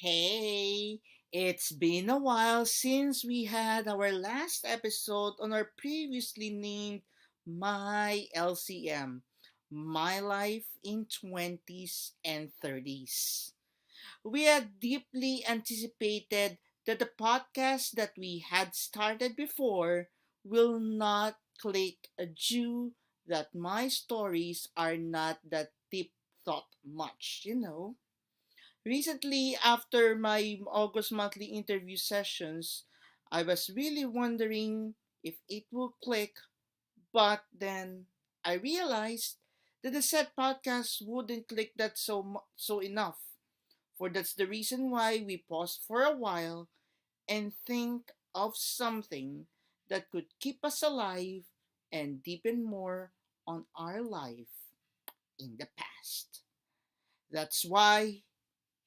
Hey, it's been a while since we had our last episode on our previously named My L.C.M. My Life in 20s and 30s. We had deeply anticipated that the podcast that we had started before will not click due that my stories are not that deep thought much. Recently, after my August monthly interview sessions, I was really wondering if it will click, but then I realized that the said podcast wouldn't click that so enough. For that's the reason why we paused for a while and think of something that could keep us alive and deepen more on our life in the past. That's why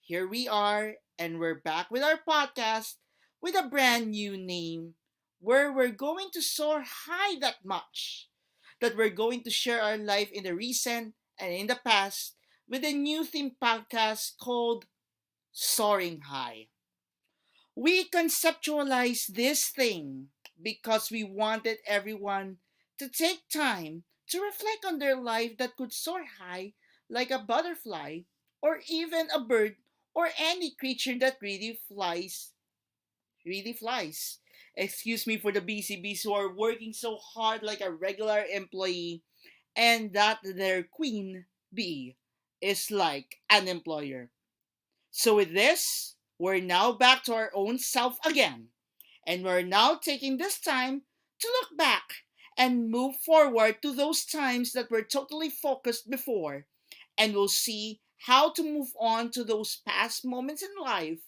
here we are, and we're back with our podcast with a brand new name where we're going to soar high that much that we're going to share our life in the recent and in the past with a new theme podcast called Soaring High. We conceptualized this thing because we wanted everyone to take time to reflect on their life that could soar high like a butterfly or even a bird or any creature that really flies. Excuse me for the BCBs who are working so hard like a regular employee and that their queen bee is like an employer. So with this, we're now back to our own self again. And we're now taking this time to look back and move forward to those times that were totally focused before. And we'll see how to move on to those past moments in life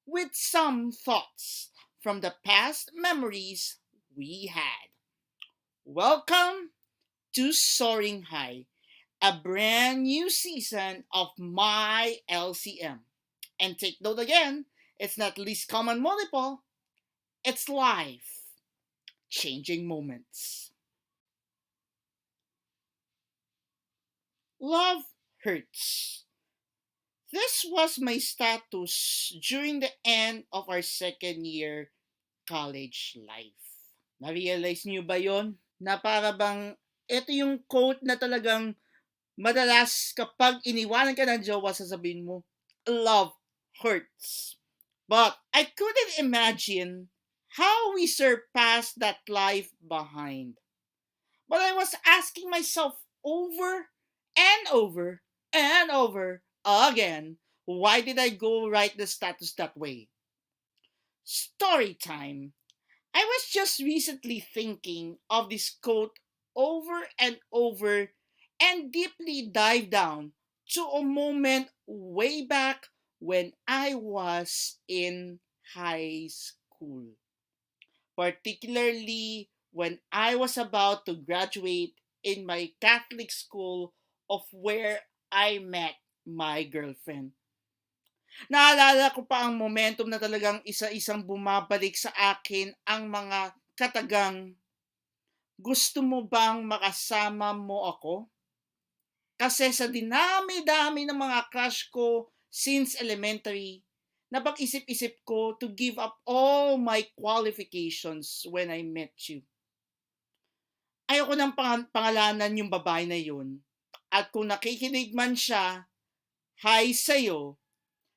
with some thoughts from the past memories we had. Welcome to Soaring High, a brand new season of My L.C.M. And take note again, it's not least common multiple, it's life changing moments. Love hurts. This was my status during the end of our second year college life. Na-realize niyo ba yon? Na para bang ito yung quote na talagang madalas kapag iniwanan ka ng jowa sasabihin mo, love hurts. But I couldn't imagine how we surpassed that life behind. But I was asking myself over and over and over again, why did I go write the status that way? Story time. I was just recently thinking of this quote over and over and deeply dive down to a moment way back when I was in high school, particularly when I was about to graduate in my Catholic school of where I met my girlfriend. Naalala ko pa ang momentum na talagang isa-isang bumabalik sa akin ang mga katagang, gusto mo bang makasama mo ako? Kasi sa dinami-dami ng mga crush ko since elementary, napag-isip-isip ko to give up all my qualifications when I met you. Ayoko ng pangalanan yung babae na yun. At kung nakikinig man siya, hi sa'yo.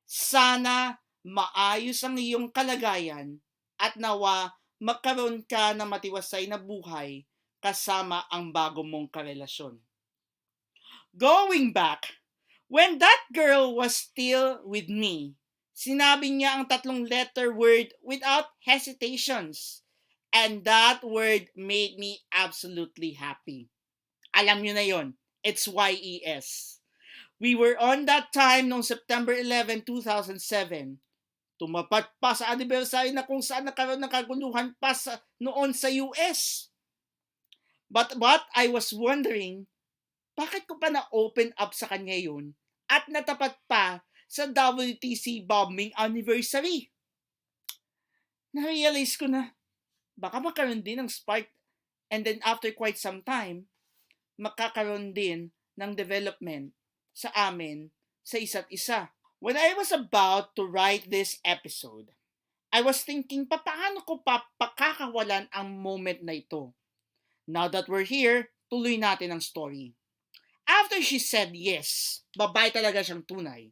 Sana maayos ang iyong kalagayan at nawa magkaroon ka ng matiwasay na buhay kasama ang bago mong karelasyon. Going back, when that girl was still with me, sinabi niya ang tatlong letter word without hesitations. And that word made me absolutely happy. Alam niyo na yon. It's YES. We were on that time noong September 11, 2007. Tumapat pa sa anniversary na kung saan nagkaroon ng kaguluhan pa noon sa US. But I was wondering, bakit ko pa na-open up sa kanya yun at natapat pa sa WTC bombing anniversary? Na-realize ko na, baka magkaroon din ng spark and then after quite some time, makakaroon din ng development sa amin sa isa't isa. When I was about to write this episode, I was thinking paano ko pakakawalan ang moment na ito. Now that we're here, tuloy natin ang story. After she said yes, babae talaga siyang tunay.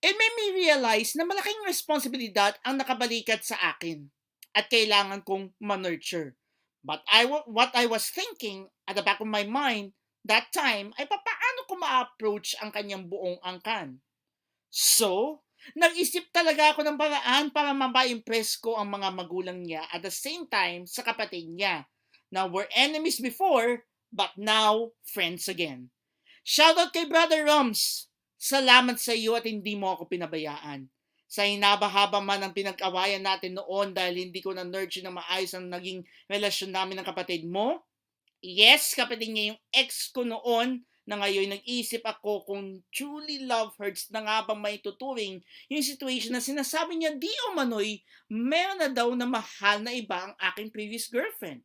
It made me realize na malaking responsibilidad ang nakabalikat sa akin at kailangan kong ma-nurture. But what I was thinking at the back of my mind that time ay paano ko ma-approach ang kanyang buong angkan. So, nag-isip talaga ako ng paraan para mapa-impress ko ang mga magulang niya at the same time sa kapatid niya. Now, we're enemies before, but now, friends again. Shoutout kay Brother Roms! Salamat sa iyo at hindi mo ako pinabayaan. Sa hinabahaba man ang pinag-awayan natin noon dahil hindi ko na-nurture na maayos ang naging relasyon namin ng kapatid mo, yes, kapatid niya yung ex ko noon na ngayon nag-isip ako kung truly love hurts na nga bang may tuturing yung situation na sinasabi niya di umano'y meron na daw na mahal na iba ang aking previous girlfriend.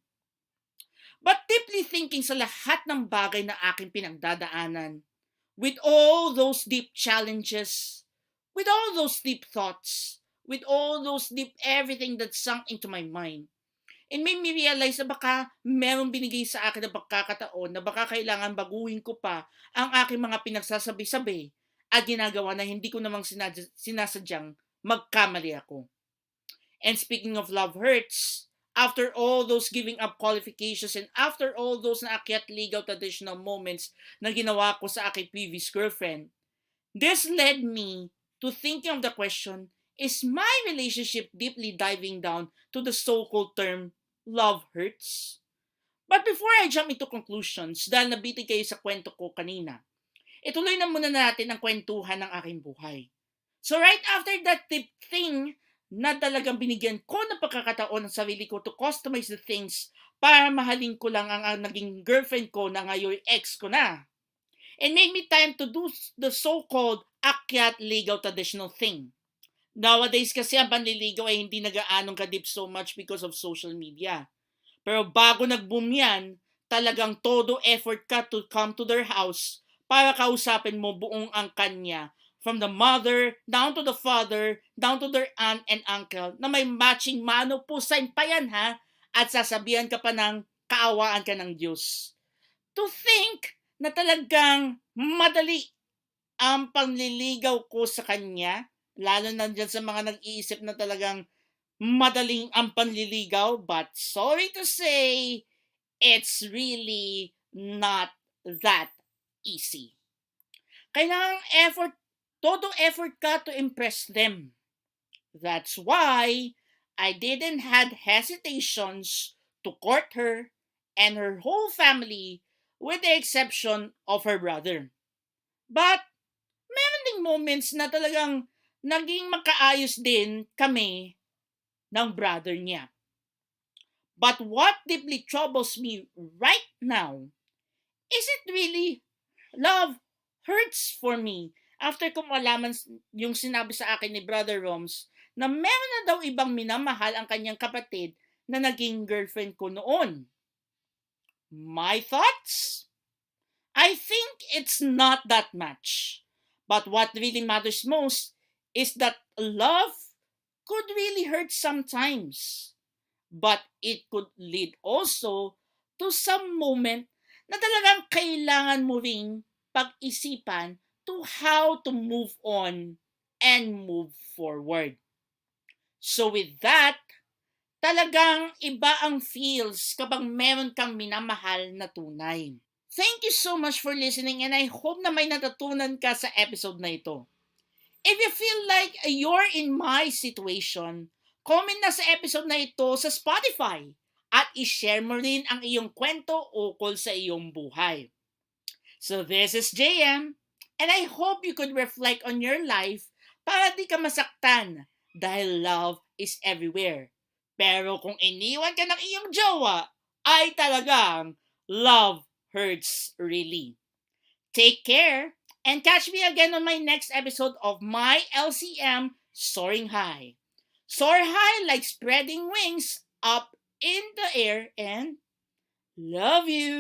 But deeply thinking sa lahat ng bagay na aking pinagdadaanan, with all those deep challenges, with all those deep thoughts, with all those deep everything that sunk into my mind, it made me realize na baka merong binigay sa akin na pagkakataon na baka kailangan baguhin ko pa ang aking mga pinagsasabi-sabi at ginagawa na hindi ko namang sinasadyang magkamali ako. And speaking of love hurts, after all those giving up qualifications and after all those naakyat legal traditional moments na ginawa ko sa aking previous girlfriend, this led me to thinking of the question, is my relationship deeply diving down to the so-called term, love hurts? But before I jump into conclusions, dahil nabitin kayo sa kwento ko kanina, ituloy na muna natin ang kwentuhan ng aking buhay. So right after that tip thing, na talagang binigyan ko ng pagkakataon ng sarili ko to customize the things para mahalin ko lang ang naging girlfriend ko na ngayon ex ko na. It made me time to do the so-called akyat legal traditional thing. Nowadays kasi ang panliligaw ay hindi nagaanong kadip so much because of social media. Pero bago nag-boom yan, talagang todo effort ka to come to their house para kausapin mo buong ang kanya. From the mother, down to the father, down to their aunt and uncle, na may matching mano pusain pa yan ha, at sasabihan ka pa ng kaawaan ka ng Diyos. To think na talagang madali ang panliligaw ko sa kanya, lalo na dyan sa mga nag-iisip na talagang madaling ang panliligaw, but sorry to say, it's really not that easy. Kailangang todo effort ka to impress them. That's why I didn't had hesitations to court her and her whole family with the exception of her brother. But meron ding moments na talagang naging magkaayos din kami ng brother niya. But what deeply troubles me right now is it really love hurts for me after ko malaman yung sinabi sa akin ni Brother Roms na meron na daw ibang minamahal ang kanyang kapatid na naging girlfriend ko noon. My thoughts? I think it's not that much. But what really matters most is that love could really hurt sometimes. But it could lead also to some moment na talagang kailangan mo ring pag-isipan to how to move on and move forward. So with that, talagang iba ang feels kapag meron kang minamahal na tunay. Thank you so much for listening and I hope na may natutunan ka sa episode na ito. If you feel like you're in my situation, comment na sa episode na ito sa Spotify at i-share mo rin ang iyong kwento ukol sa iyong buhay. So this is JM and I hope you could reflect on your life para di ka masaktan dahil love is everywhere. Pero kung iniwan ka ng iyong jowa, ay talagang love hurts really. Take care and catch me again on my next episode of My L.C.M. Soaring High. Soar high like spreading wings up in the air and love you.